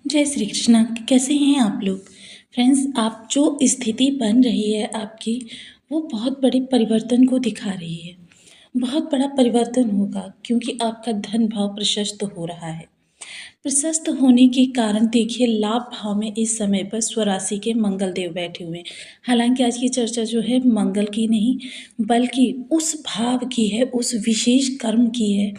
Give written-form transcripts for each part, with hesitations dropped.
जय श्री कृष्णा। कैसे हैं आप लोग? फ्रेंड्स, आप जो स्थिति बन रही है आपकी, वो बहुत बड़े परिवर्तन को दिखा रही है। बहुत बड़ा परिवर्तन होगा क्योंकि आपका धन भाव प्रशस्त हो रहा है। प्रशस्त होने के कारण देखिए, लाभ भाव में इस समय पर स्वराशि के मंगल देव बैठे हुए हैं। हालांकि आज की चर्चा जो है मंगल की नहीं, बल्कि उस भाव की है, उस विशेष कर्म की है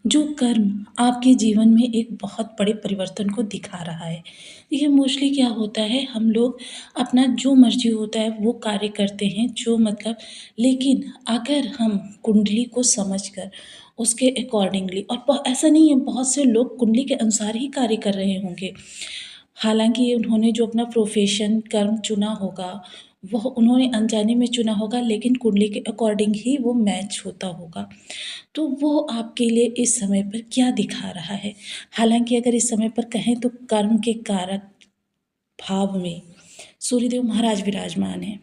जो कर्म आपके जीवन में एक बहुत बड़े परिवर्तन को दिखा रहा है। देखिए, मोस्टली क्या होता है, हम लोग अपना जो मर्जी होता है वो कार्य करते हैं, जो मतलब, लेकिन अगर हम कुंडली को समझकर उसके अकॉर्डिंगली, और ऐसा नहीं है, बहुत से लोग कुंडली के अनुसार ही कार्य कर रहे होंगे। हालांकि उन्होंने जो अपना प्रोफेशन कर्म चुना होगा, वह उन्होंने अनजाने में चुना होगा, लेकिन कुंडली के अकॉर्डिंग ही वो मैच होता होगा। तो वो आपके लिए इस समय पर क्या दिखा रहा है? हालांकि अगर इस समय पर कहें तो कर्म के कारक भाव में सूर्यदेव महाराज विराजमान हैं।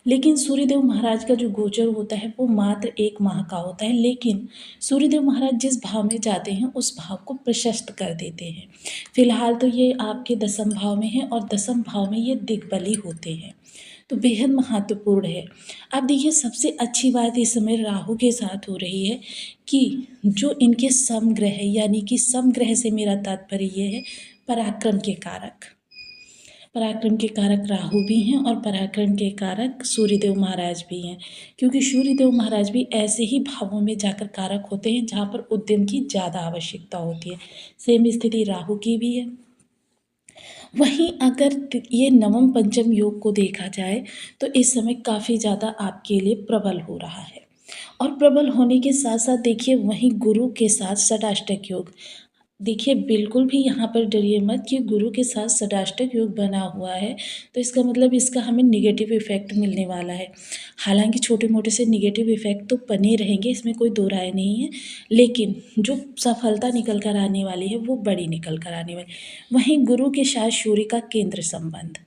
लेकिन सूर्यदेव महाराज का जो गोचर होता है वो मात्र 1 माह का होता है, लेकिन सूर्यदेव महाराज जिस भाव में जाते हैं उस भाव को प्रशस्त कर देते हैं। फिलहाल तो ये आपके 10म भाव में है और 10म भाव में ये दिग्बली होते हैं, तो बेहद महत्वपूर्ण है। अब देखिए, सबसे अच्छी बात इस समय राहु के साथ हो रही है कि जो इनके समग्रह है, यानी कि समग्रह से मेरा तात्पर्य ये है पराक्रम के कारक। पराक्रम के कारक राहु भी हैं और पराक्रम के कारक सूर्यदेव महाराज भी हैं, क्योंकि सूर्यदेव महाराज भी ऐसे ही भावों में जाकर कारक होते हैं जहाँ पर उद्यम की ज़्यादा आवश्यकता होती है। सेम स्थिति राहु की भी है। वहीं अगर ये नवम पंचम योग को देखा जाए तो इस समय काफ़ी ज़्यादा आपके लिए प्रबल हो रहा है। और प्रबल होने के साथ साथ देखिए, वहीं गुरु के साथ षडाष्टक योग। देखिए, बिल्कुल भी यहाँ पर डरिए मत कि गुरु के साथ षडाष्टक योग बना हुआ है तो इसका मतलब इसका हमें नेगेटिव इफ़ेक्ट मिलने वाला है। हालांकि छोटे मोटे से नेगेटिव इफ़ेक्ट तो बने रहेंगे, इसमें कोई दो राय नहीं है, लेकिन जो सफलता निकल कर आने वाली है वो बड़ी निकल कर आने वाली। वहीं गुरु के साथ सूर्य का केंद्र संबंध,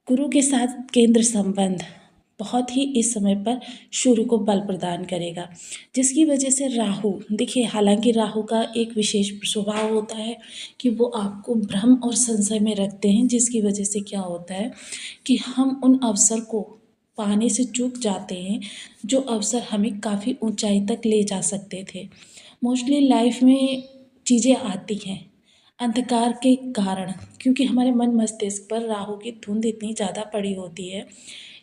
गुरु के साथ केंद्र संबंध बहुत ही इस समय पर सूर्य को बल प्रदान करेगा, जिसकी वजह से राहु, देखिए, हालांकि राहु का एक विशेष स्वभाव होता है कि वो आपको भ्रम और संशय में रखते हैं, जिसकी वजह से क्या होता है कि हम उन अवसर को पाने से चूक जाते हैं जो अवसर हमें काफ़ी ऊंचाई तक ले जा सकते थे। मोस्टली लाइफ में चीज़ें आती हैं अंधकार के कारण, क्योंकि हमारे मन मस्तिष्क पर राहु की धुंध इतनी ज़्यादा पड़ी होती है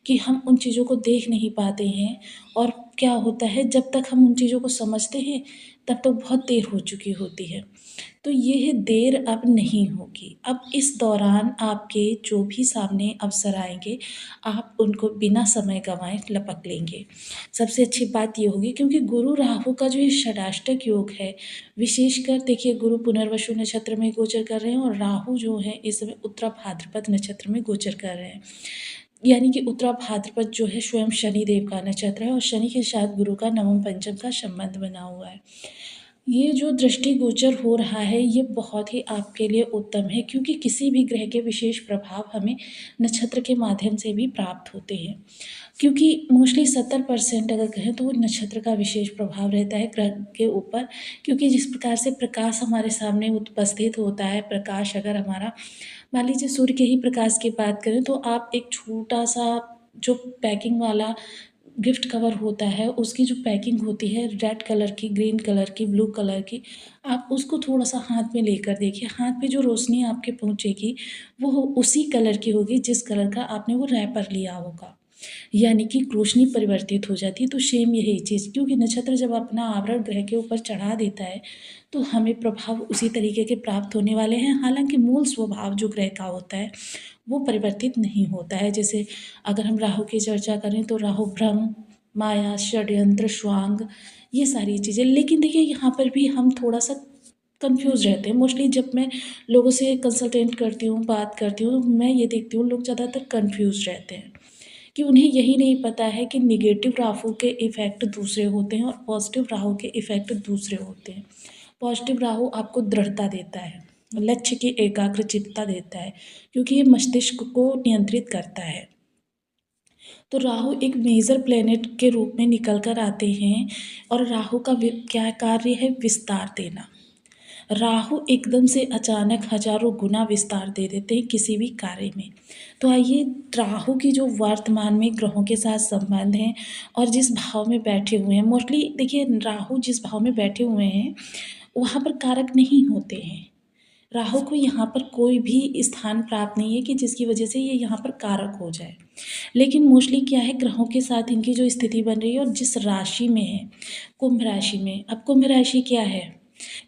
कि हम उन चीज़ों को देख नहीं पाते हैं। और क्या होता है, जब तक हम उन चीज़ों को समझते हैं तब तक बहुत देर हो चुकी होती है। तो ये देर अब नहीं होगी। अब इस दौरान आपके जो भी सामने अवसर आएंगे, आप उनको बिना समय गंवाए लपक लेंगे। सबसे अच्छी बात ये होगी, क्योंकि गुरु राहु का जो ये षडाष्टक योग है, विशेषकर देखिए, गुरु पुनर्वसु नक्षत्र में गोचर कर रहे हैं और राहु जो है इस समय उत्तरा भाद्रपद नक्षत्र में गोचर कर रहे हैं। यानी कि उत्तरा भाद्रपद जो है स्वयं शनि देव का नक्षत्र है और शनि के साथ गुरु का नवम पंचम का संबंध बना हुआ है। ये जो दृष्टि गोचर हो रहा है ये बहुत ही आपके लिए उत्तम है, क्योंकि किसी भी ग्रह के विशेष प्रभाव हमें नक्षत्र के माध्यम से भी प्राप्त होते हैं। क्योंकि मोस्टली 70% अगर कहें तो वो नक्षत्र का विशेष प्रभाव रहता है ग्रह के ऊपर। क्योंकि जिस प्रकार से प्रकाश हमारे सामने उपस्थित होता है, प्रकाश अगर हमारा, मान लीजिए सूर्य के ही प्रकाश की बात करें तो आप एक छोटा सा जो पैकिंग वाला गिफ्ट कवर होता है, उसकी जो पैकिंग होती है रेड कलर की, ग्रीन कलर की, ब्लू कलर की, आप उसको थोड़ा-सा हाथ में लेकर देखिए, हाथ पे जो रोशनी आपके पहुँचेगी वो उसी कलर की होगी जिस कलर का आपने वो रैपर लिया होगा। यानी कि रोशनी परिवर्तित हो जाती है। तो सेम यही चीज़, क्योंकि नक्षत्र जब अपना आवरण ग्रह के ऊपर चढ़ा देता है तो हमें प्रभाव उसी तरीके के प्राप्त होने वाले हैं। हालाँकि मूल स्वभाव जो ग्रह का होता है वो परिवर्तित नहीं होता है। जैसे अगर हम राहु की चर्चा करें तो राहु भ्रम, माया, षड्यंत्र, स्वांग, ये सारी चीज़ें। लेकिन देखिए, यहाँ पर भी हम थोड़ा-सा कन्फ्यूज़ रहते हैं। मोस्टली जब मैं लोगों से कंसल्टेंट करती हूँ, बात करती हूँ, तो मैं ये देखती हूँ लोग ज़्यादातर कन्फ्यूज़ रहते हैं कि उन्हें यही नहीं पता है कि नेगेटिव राहु के इफ़ेक्ट दूसरे होते हैं और पॉजिटिव राहु के इफ़ेक्ट दूसरे होते हैं। पॉजिटिव राहु आपको दृढ़ता देता है, लक्ष्य की एकाग्रचित्तता देता है, क्योंकि ये मस्तिष्क को नियंत्रित करता है। तो राहु एक मेजर प्लैनेट के रूप में निकल कर आते हैं और राहु का क्या कार्य है? विस्तार देना। राहु एकदम से अचानक हजारों गुना विस्तार दे देते हैं किसी भी कार्य में। तो आइए राहु की जो वर्तमान में ग्रहों के साथ संबंध हैं और जिस भाव में बैठे हुए हैं, मोस्टली देखिए राहु जिस भाव में बैठे हुए हैं वहाँ पर कारक नहीं होते हैं। राहु को यहाँ पर कोई भी स्थान प्राप्त नहीं है कि जिसकी वजह से ये यहाँ पर कारक हो जाए। लेकिन मोस्टली क्या है, ग्रहों के साथ इनकी जो स्थिति बन रही है और जिस राशि में है, कुंभ राशि में। अब कुंभ राशि क्या है?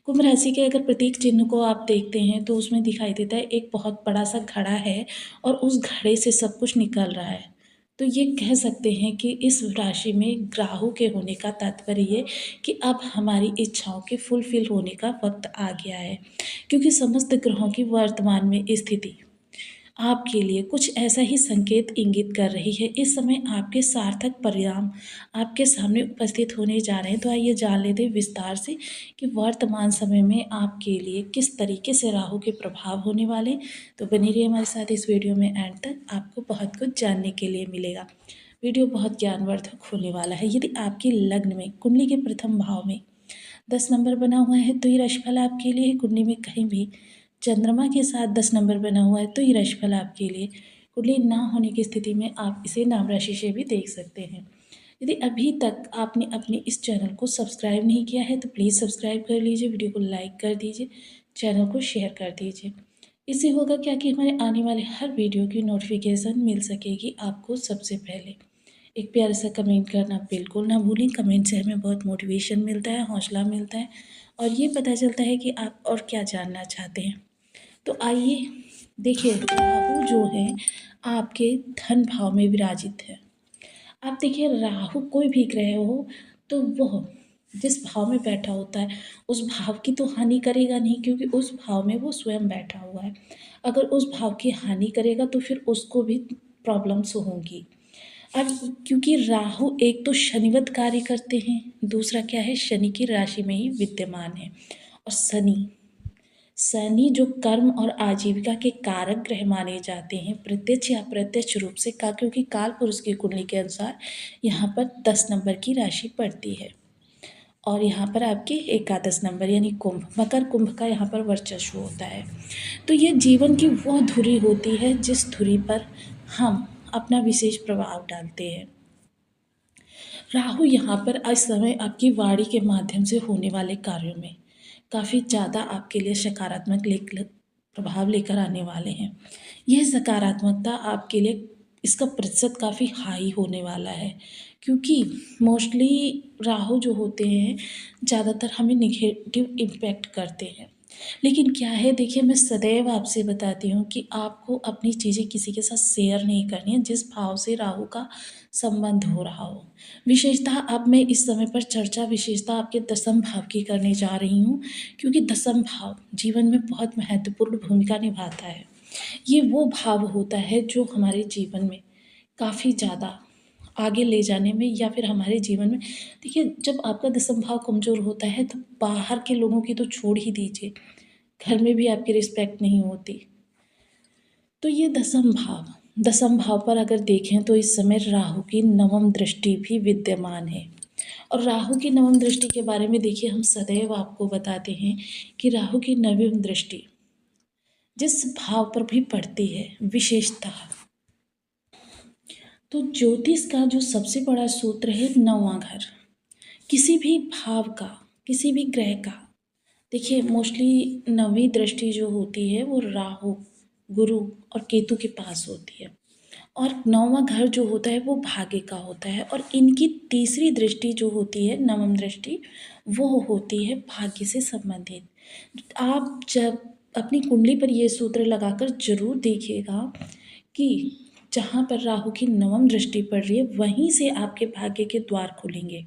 कुंभ राशि के अगर प्रतीक चिन्ह को आप देखते हैं तो उसमें दिखाई देता है एक बहुत बड़ा सा घड़ा है और उस घड़े से सब कुछ निकल रहा है। तो ये कह सकते हैं कि इस राशि में राहु के होने का तात्पर्य ये कि अब हमारी इच्छाओं के फुलफिल होने का वक्त आ गया है, क्योंकि समस्त ग्रहों की वर्तमान में स्थिति आपके लिए कुछ ऐसा ही संकेत इंगित कर रही है। इस समय आपके सार्थक परिणाम आपके सामने उपस्थित होने जा रहे हैं। तो आइए जान लेते हैं विस्तार से कि वर्तमान समय में आपके लिए किस तरीके से राहु के प्रभाव होने वाले हैं। तो बने रहिए हमारे साथ इस वीडियो में, एंड तक आपको बहुत कुछ जानने के लिए मिलेगा। वीडियो बहुत ज्ञानवर्धक होने वाला है। यदि आपके लग्न में कुंडली के प्रथम भाव में 10 नंबर बना हुआ है तो ये राशिफल आपके लिए, कुंडली में कहीं भी चंद्रमा के साथ 10 नंबर बना हुआ है तो ये राशिफल आपके लिए, कुंडली ना होने की स्थिति में आप इसे नाम राशि से भी देख सकते हैं। यदि अभी तक आपने अपने इस चैनल को सब्सक्राइब नहीं किया है तो प्लीज़ सब्सक्राइब कर लीजिए, वीडियो को लाइक कर दीजिए, चैनल को शेयर कर दीजिए। इससे होगा क्या कि हमारे आने वाले हर वीडियो की नोटिफिकेशन मिल सकेगी आपको सबसे पहले। एक प्यारा सा कमेंट करना बिल्कुल ना भूलें। कमेंट से हमें बहुत मोटिवेशन मिलता है, हौसला मिलता है और ये पता चलता है कि आप और क्या जानना चाहते हैं। तो आइए देखिए, राहु जो है आपके धन भाव में विराजित है। आप देखिए राहु कोई भी ग्रह हो तो वह जिस भाव में बैठा होता है उस भाव की तो हानि करेगा नहीं, क्योंकि उस भाव में वो स्वयं बैठा हुआ है। अगर उस भाव की हानि करेगा तो फिर उसको भी प्रॉब्लम्स होंगी। अब क्योंकि राहु एक तो शनिवत कार्य करते हैं, दूसरा क्या है, शनि की राशि में ही विद्यमान है। और शनि शनि जो कर्म और आजीविका के कारक ग्रह माने जाते हैं, प्रत्यक्ष या अप्रत्यक्ष रूप से का, क्योंकि काल पुरुष की कुंडली के अनुसार यहाँ पर 10 नंबर की राशि पड़ती है और यहाँ पर आपके एकादश नंबर यानी कुंभ, मकर कुंभ का यहाँ पर वर्चस्व होता है। तो ये जीवन की वह धुरी होती है जिस धुरी पर हम अपना विशेष प्रभाव डालते हैं। राहु यहाँ पर इस समय आपकी वाणी के माध्यम से होने वाले कार्यों में काफ़ी ज़्यादा आपके लिए सकारात्मक प्रभाव लेकर आने वाले हैं। यह सकारात्मकता आपके लिए, इसका प्रतिशत काफ़ी हाई होने वाला है, क्योंकि मोस्टली राहु जो होते हैं ज़्यादातर हमें निगेटिव इम्पैक्ट करते हैं। लेकिन क्या है, देखिए मैं सदैव आपसे बताती हूँ कि आपको अपनी चीज़ें किसी के साथ शेयर नहीं करनी है जिस भाव से राहु का संबंध हो रहा हो। विशेषतः अब मैं इस समय पर चर्चा विशेषतः आपके दसम भाव की करने जा रही हूँ, क्योंकि दसम भाव जीवन में बहुत महत्वपूर्ण भूमिका निभाता है। ये वो भाव होता है जो हमारे जीवन में काफ़ी ज़्यादा आगे ले जाने में या फिर हमारे जीवन में, देखिए जब आपका दसम भाव कमज़ोर होता है तो बाहर के लोगों की तो छोड़ ही दीजिए, घर में भी आपकी रिस्पेक्ट नहीं होती। तो ये दसम भाव पर अगर देखें तो इस समय राहु की नवम दृष्टि भी विद्यमान है। और राहु की नवम दृष्टि के बारे में देखिए, हम सदैव आपको बताते हैं कि राहु की नवम दृष्टि जिस भाव पर भी पड़ती है विशेषतः, तो ज्योतिष का जो सबसे बड़ा सूत्र है नौवां घर, किसी भी भाव का, किसी भी ग्रह का। देखिए मोस्टली नवीं दृष्टि जो होती है वो राहु, गुरु और केतु के पास होती है, और नौवां घर जो होता है वो भाग्य का होता है, और इनकी तीसरी दृष्टि जो होती है नवम दृष्टि, वो होती है भाग्य से संबंधित। आप जब अपनी कुंडली पर ये सूत्र लगाकर जरूर देखिएगा कि जहाँ पर राहु की नवम दृष्टि पड़ रही है वहीं से आपके भाग्य के द्वार खुलेंगे।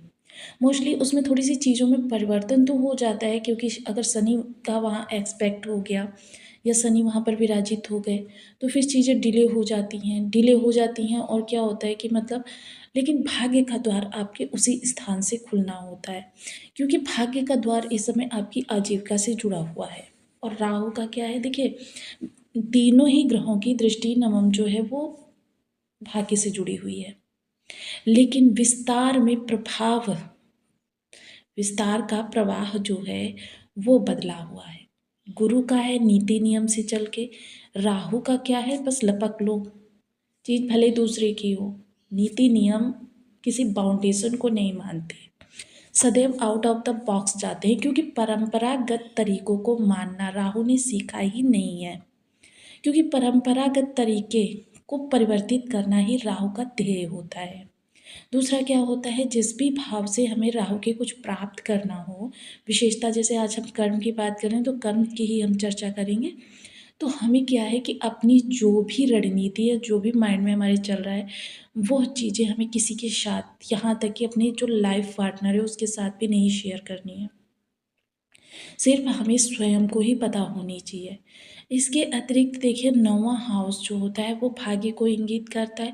मोस्टली उसमें थोड़ी सी चीज़ों में परिवर्तन तो हो जाता है, क्योंकि अगर शनि का वहाँ एक्सपेक्ट हो गया या शनि वहाँ पर विराजित हो गए तो फिर चीज़ें डिले हो जाती हैं और क्या होता है कि मतलब, लेकिन भाग्य का द्वार आपके उसी स्थान से खुलना होता है, क्योंकि भाग्य का द्वार इस समय आपकी आजीविका से जुड़ा हुआ है। और राहु का क्या है, देखिए तीनों ही ग्रहों की दृष्टि नवम जो है वो भाग्य से जुड़ी हुई है, लेकिन विस्तार का प्रवाह जो है वो बदला हुआ है। गुरु का है नीति नियम से चल के, राहु का क्या है बस लपक लो, चीज़ भले दूसरे की हो, नीति नियम किसी बाउंडेशन को नहीं मानते, सदैव आउट ऑफ द बॉक्स जाते हैं, क्योंकि परंपरागत तरीकों को मानना राहु ने सीखा ही नहीं है, क्योंकि परंपरागत तरीके को परिवर्तित करना ही राहु का ध्येय होता है। दूसरा क्या होता है, जिस भी भाव से हमें राहु के कुछ प्राप्त करना हो, विशेषता जैसे आज हम कर्म की बात करें तो कर्म की ही हम चर्चा करेंगे, तो हमें क्या है कि अपनी जो भी रणनीति है, जो भी माइंड में हमारे चल रहा है, वो चीज़ें हमें किसी के साथ, यहाँ तक कि अपने जो लाइफ पार्टनर है उसके साथ भी नहीं शेयर करनी है, सिर्फ हमें स्वयं को ही पता होनी चाहिए। इसके अतिरिक्त देखिए, नौवां हाउस जो होता है वो भाग्य को इंगित करता है,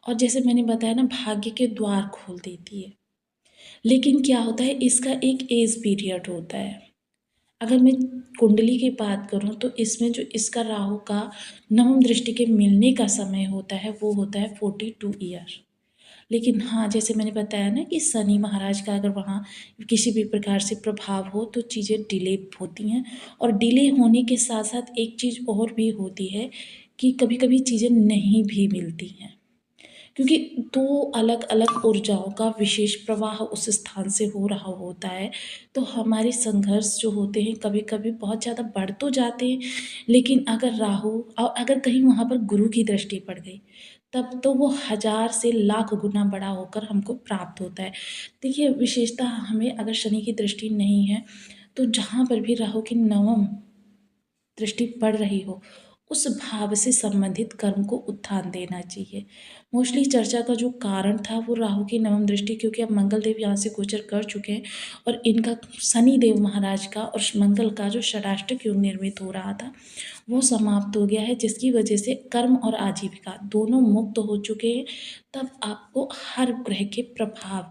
और जैसे मैंने बताया ना, भाग्य के द्वार खोल देती है। लेकिन क्या होता है, इसका एक एज पीरियड होता है। अगर मैं कुंडली की बात करूँ तो इसमें जो इसका राहु का नवम दृष्टि के मिलने का समय होता है वो होता है 42 ईयर। लेकिन हाँ, जैसे मैंने बताया ना कि शनि महाराज का अगर वहाँ किसी भी प्रकार से प्रभाव हो तो चीज़ें डिले होती हैं, और डिले होने के साथ साथ एक चीज़ और भी होती है कि कभी कभी चीज़ें नहीं भी मिलती हैं, क्योंकि दो अलग अलग ऊर्जाओं का विशेष प्रवाह उस स्थान से हो रहा होता है, तो हमारे संघर्ष जो होते हैं कभी कभी बहुत ज़्यादा बढ़ तो जाते हैं, लेकिन अगर राहु और अगर कहीं वहाँ पर गुरु की दृष्टि पड़ गई, तब तो वो हज़ार से लाख गुना बड़ा होकर हमको प्राप्त होता है। देखिए, विशेषता हमें अगर शनि की दृष्टि नहीं है, तो जहाँ पर भी राहु की नवम दृष्टि पड़ रही हो, उस भाव से संबंधित कर्म को उत्थान देना चाहिए। मोस्टली चर्चा का जो कारण था वो राहु की नवम दृष्टि, क्योंकि अब मंगल देव यहाँ से गोचर कर चुके हैं, और इनका शनि देव महाराज का और मंगल का जो षडाष्टक योग निर्मित हो रहा था वो समाप्त हो गया है, जिसकी वजह से कर्म और आजीविका दोनों मुक्त हो चुके हैं। तब आपको हर ग्रह के प्रभाव